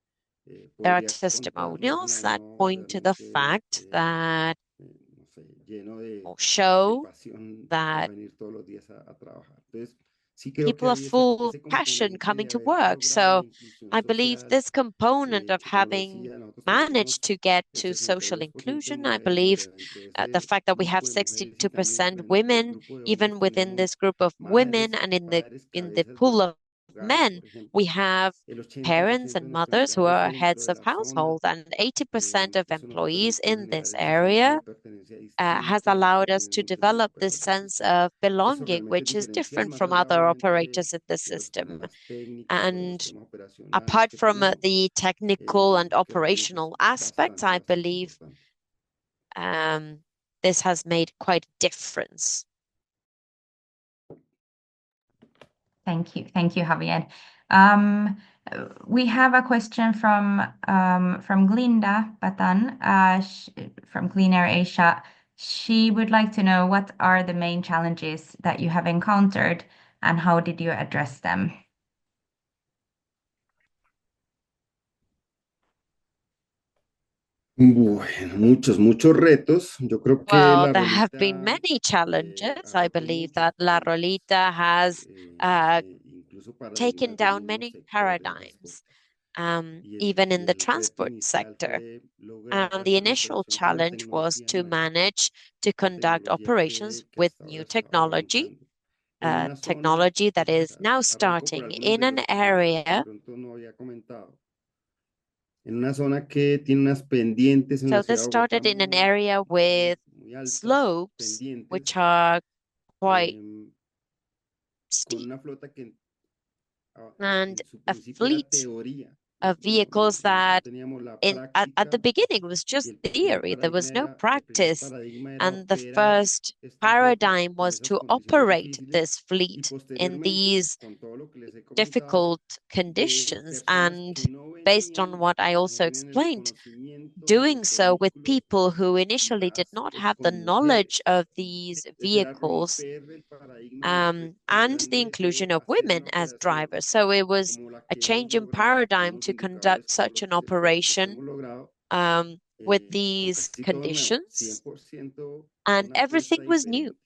there are podría contarlos un testimonials that año point to the realmente, fact that no sé, lleno or de show pasión para that venir todos los días a trabajar. Entonces, sí creo que people are hay full of ese passion componente coming de to haber work. logrado la So inclusión I believe social, this component of que como lo having decía, nosotros tenemos managed to get el to social 62% de inclusion, I mujeres believe dentro de the ese fact that we have grupo de mujeres y también 62% dentro del women, grupo de hombres even within tenemos this group of women madres, and padres, in the cabezas pool de of men. We have parents and mothers who are heads of household, and 80% of employees in this area has allowed us to develop this sense of belonging, which is different from other operators in the system. And apart from the technical and operational aspects, I believe this has made quite a difference. Thank you, Javier. We have a question from Glinda Batan from Clean Air Asia. She would like to know what are the main challenges that you have encountered and how did you address them? Bueno, muchos retos. Yo creo que Well, la there have been Rolita many challenges. I abarcó believe muchos that La puntos, Rolita has incluso taken paradigmas del down mismo many sector de paradigms, transporte. Y el, even y in the el reto transport inicial sector. fue lograr And the hacer una initial operación con una challenge was tecnología to nueva, manage to una conduct tecnología operations que with hasta ahora new estaba technology, arrancando en una zona, technology that pues is now arrancó por starting algunos in de an los puntos que de area. pronto no había comentado, en una zona que tiene unas pendientes en la So this ciudad de Bogotá started in an area with muy altas, slopes, which pendientes, are quite em, con steep, una flota que and en su a principio era fleet teoría, of vehicles no that teníamos la at the práctica beginning was y just theory. There was no el primer practice. paradigma era And the operar first esta flota paradigm con was esas to condiciones operate difíciles this y fleet in posteriormente these con todo lo que les he comentado difficult de conditions. personas And que no based on venían what I o no also tenían el explained, conocimiento de doing los so with vehículos people who y initially did las not pues have the con knowledge mujeres. of these Entonces era vehicles, romper el paradigma de este tan and the grande inclusion deseo, of hacer women una as operación drivers. So it was como la a que hemos change in logrado y paradigm unos to conduct indicadores por such los an esfuerzos que operation hemos logrado with con these casi todo nuevo, conditions, 100% and una everything apuesta was new. diferente.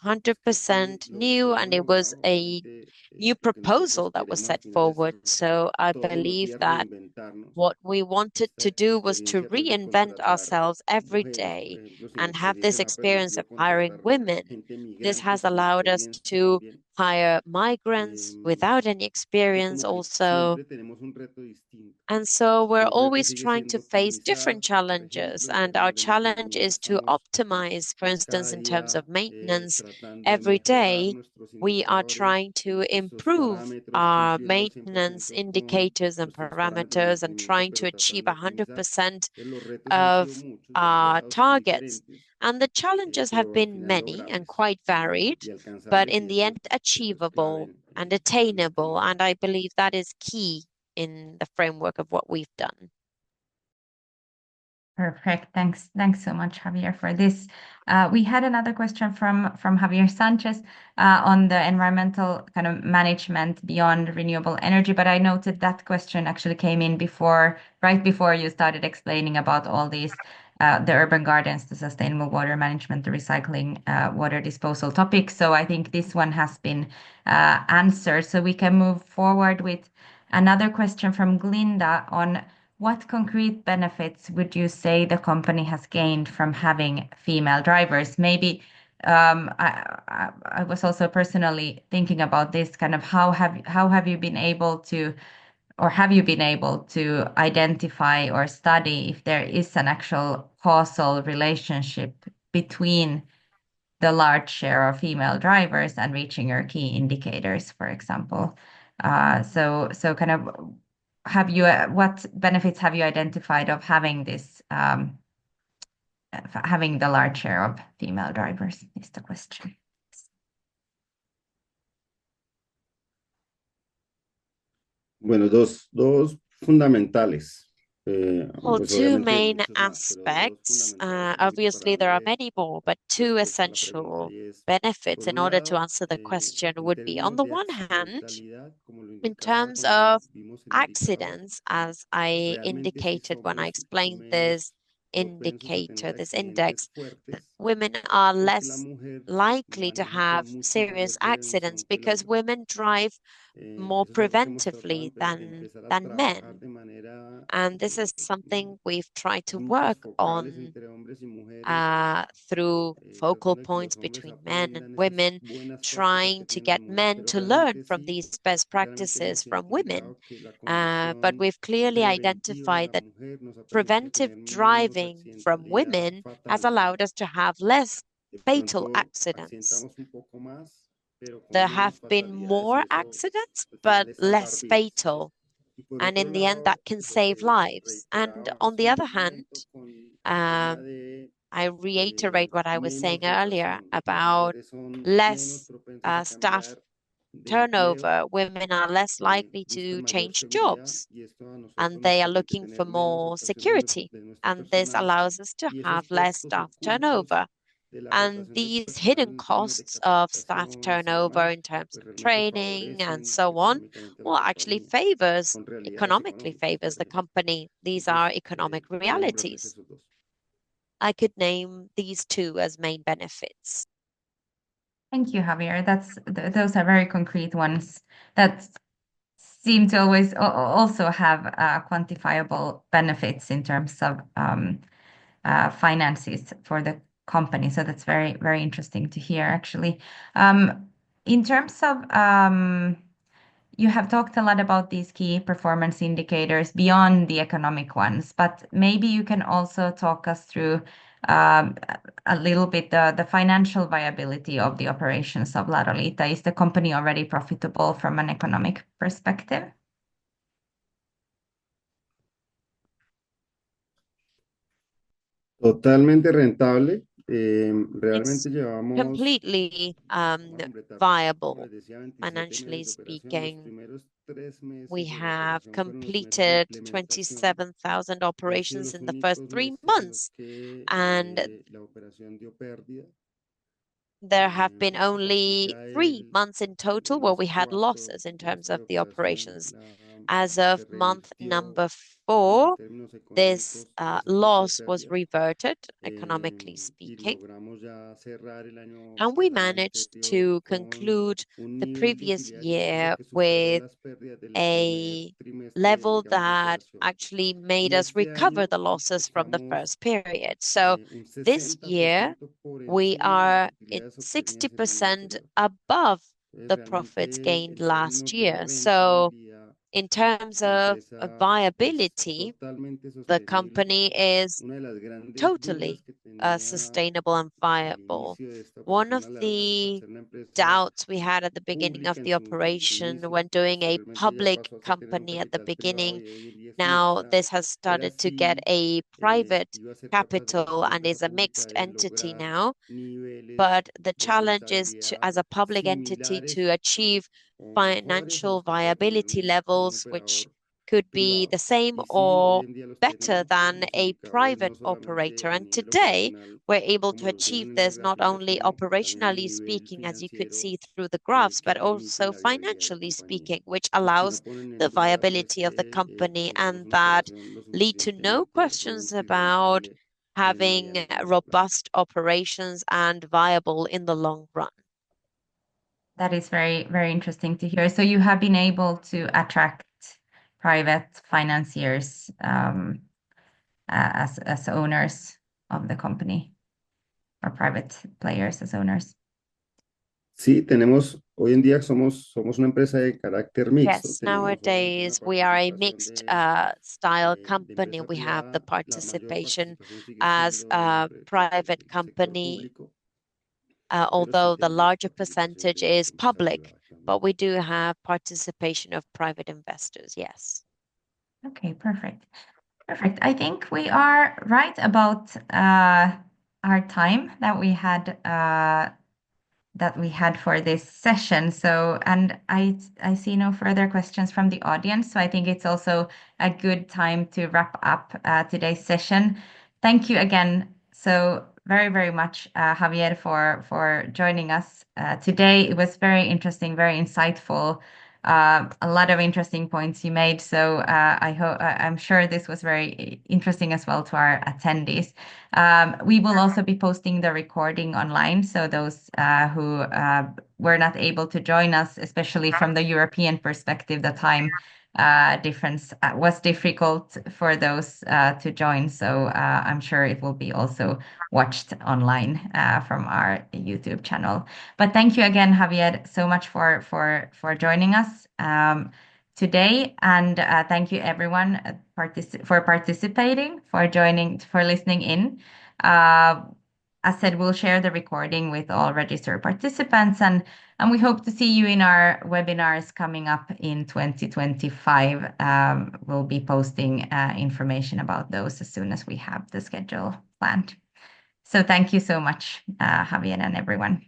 hundred Esto sí percent new, lo hemos and it was logrado, a realmente new lo que nosotros proposal that was queremos al set final es forward. So I todos los believe días that reinventarnos. what we wanted Esta to do was to experiencia pues de reinvent contratar ourselves every mujeres, por day ejemplo, sin and have this experiencia nos ha experience of permitido hiring contratar women. gente This migrante has sin allowed us experiencia to también. hire migrants without any Entonces experience como que also. siempre tenemos un reto distinto. And so we're Y el reto always sigue trying to siendo face optimizar, different por challenges. ejemplo, en And our términos de challenge mantenimiento is to estamos optimize, for instance, cada in terms día of maintenance. tratando de Every mejorar day, nuestros we are indicadores, trying to estos improve parámetros, our cumpliendo al maintenance 100% con indicators and nuestros parámetros de parameters and mantenimiento, trying to pero achieve tratando de optimizar. 100% Entonces, los retos han sido of muchos, our variados y targets. diferentes, And the challenges have pero al been final many and logrables quite varied, y but alcanzables, y in the end, eso es clave achievable and en attainable. optimizar. And I believe that is key in the framework of what we've done. Perfect. Thanks so much, Javier, for this. We had another question from Javier Sanchez on the environmental kind of management beyond renewable energy, but I noted that question actually came in right before you started explaining about all these the urban gardens, the sustainable water management, the recycling, water disposal topics. So I think this one has been answered. So we can move forward with another question from Glinda on what concrete benefits would you say the company has gained from having female drivers? Maybe I was also personally thinking about this kind of how have you been able to, or have you been able to identify or study if there is an actual causal relationship between the large share of female drivers and reaching your key indicators, for example? So kind of what benefits have you identified of having this having the large share of female drivers is the question. Bueno, dos fundamentales. Well, Pues two obviamente hay main muchos más, pero dos aspects. fundamentales un poquito para Obviously, there are darle many more, but two respuesta a la pregunta essential y es, benefits por in un order to lado, answer the question en would be, on términos the de one hand, accidentalidad, como lo in indicaba terms cuando of vimos el indicador, accidents, as I realmente si indicated when I somos explained this menos propensos a indicator, tener this accidentes index, fuertes, women are porque la less mujer likely to maneja con have mucho serious mayor accidents prevención que el because hombre. women drive more Eso es algo que hemos tratado preventively de than empezar a trabajar men. de manera And this is something we've tried to puntos work focales on entre hombres y mujeres, through focal tratando de que points los hombres between men and aprendan esas women, buenas prácticas que trying to tienen las get mujeres, men pero to learn realmente from sí, these best claramente practices hemos from women. identificado que la But condición we've clearly preventiva de identified la that mujer nos ha permitido preventive tener menos driving from accidentalidad women has fatal. allowed us to have less De fatal pronto accidents. accidentamos un poco más, pero con There menos have been fatalidades y more eso accidents, al final but es salvar less vidas. fatal. Y por And otro in the end, lado, that can lo save que lives. And reiteraba on hace the un other hand, momento con el tema um, de I reiterate what I was saying menos earlier rotación. Las about mujeres son menos less propensas a staff cambiar de empleo, turnover. Women are less likely buscan to mayor change seguridad jobs y esto a nosotros and nos they are permite looking tener for menos more rotación security. de nuestro And this personal allows us to y esos have less costos staff ocultos turnover. de la And rotación del these personal hidden en términos de costs of staff capacitaciones y turnover demás, in terms pues of realmente training and favorecen so on, económicamente a well, las actually compañías. favors, Son realidades economically económicas, favors por the ejemplo. company. These are Entonces, economic voy a nombrarles realities. esos dos. I could name these two as main benefits. Thank you, Javier. Those are very concrete ones that seem to always also have quantifiable benefits in terms of finances for the company. So that's very, very interesting to hear, actually. In terms of you have talked a lot about these key performance indicators beyond the economic ones, but maybe you can also talk us through um, a little bit the financial viability of the operations of La Rolita. Is the company already profitable from an economic perspective? Totalmente rentable. It's Realmente llevamos, completely vamos a completar, como viable, les decía, 27 financially meses de operación. Los speaking. primeros 3 meses We de la have operación fueron los meses de completed implementación 27,000 y han sido operations los in the first únicos 3 meses en los months, que and la operación dio pérdida. there have been A partir only ya 3 months in total del where mes we had 4 losses in de terms esta of the operación, operations. As of se month revirtió, number digamos, en 4, términos this económicos, ese tipo de loss was pérdidas. reverted, economically Y speaking, logramos ya cerrar and we el año managed anterior to con conclude un the nivel de previous utilidad de sistemas year que superó with las pérdidas del primer a trimestre, level digamos, de that operación. actually made Y us este recover año the losses from the estamos first period. So un this year, 60% por we encima de las are in utilidades obtenidas el año 60% anterior. above Entonces, the profits realmente gained en last términos de year. So rentabilidad, in terms la of empresa es viability, totalmente the sostenible. company is Una de las grandes dudas totally que tenía sustainable and al viable. inicio de esta One operación, of al the ser una empresa doubts we had at the beginning of pública the en su operation inicio, when doing esto a realmente ya public pasó hasta tener un company at the capital privado beginning. y es Now mixta, this has era started to get si a private iba a ser capaz capital la and empresa is a pública mixed de entity lograr now. niveles But the de challenge is to, rentabilidad as a public entity, to similares achieve o mejores a financial los que puede tener viability un levels, which operador could be privado. the same Y sí, hoy or en día los better tenemos, than los a indicadores no private solamente operator. a And nivel today, operacional, we're able to como los ven achieve en la this not gráfica, only sino también a operationally nivel speaking, as you could financiero see through the graphs, que but permiten also la viabilidad de la financially compañía. speaking, which Y que no allows ponen en the duda pues viability of the que company tengamos and una that operación lo lead to no suficientemente questions robusta y about rentable en el having mediano y largo plazo. robust operations and viable in the long run. That is very, very interesting to hear. So you have been able to attract private financiers as owners of the company, or private players as owners. Sí, hoy en día somos una empresa de carácter mixto. Yes, Tenemos obviamente una nowadays we are a participación mixed style de company. empresa We have the privada. La mayor participation participación sigue as siendo a del private sector company, público, pero sí although the tenemos larger participación percentage de is empresa public, privada but también. we do have participation of private investors, yes. Okay, perfect. Perfect. I think we are right about our time that we had for this session. So, and I see no further questions from the audience. So I think it's also a good time to wrap up today's session. Thank you again so very, very much, Javier, for joining us today. It was very interesting, very insightful a lot of interesting points you made. So I'm sure this was very interesting as well to our attendees. We will also be posting the recording online, so those who were not able to join us, especially from the European perspective, the time difference was difficult for those to join. So I'm sure it will be also watched online from our YouTube channel. But thank you again, Javier, so much for joining us today, and thank you everyone for participating, for joining, for listening in. As said, we'll share the recording with all registered participants, and we hope to see you in our webinars coming up in 2025. We'll be posting information about those as soon as we have the schedule planned. So thank you so much, Javier and everyone.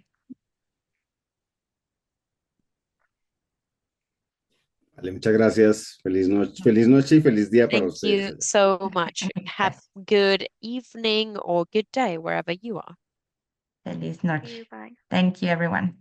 Vale, muchas gracias. Feliz noche y feliz día para Thank you ustedes. so much. Have good evening or good day wherever you are. Feliz noche. Bye. Thank you, everyone.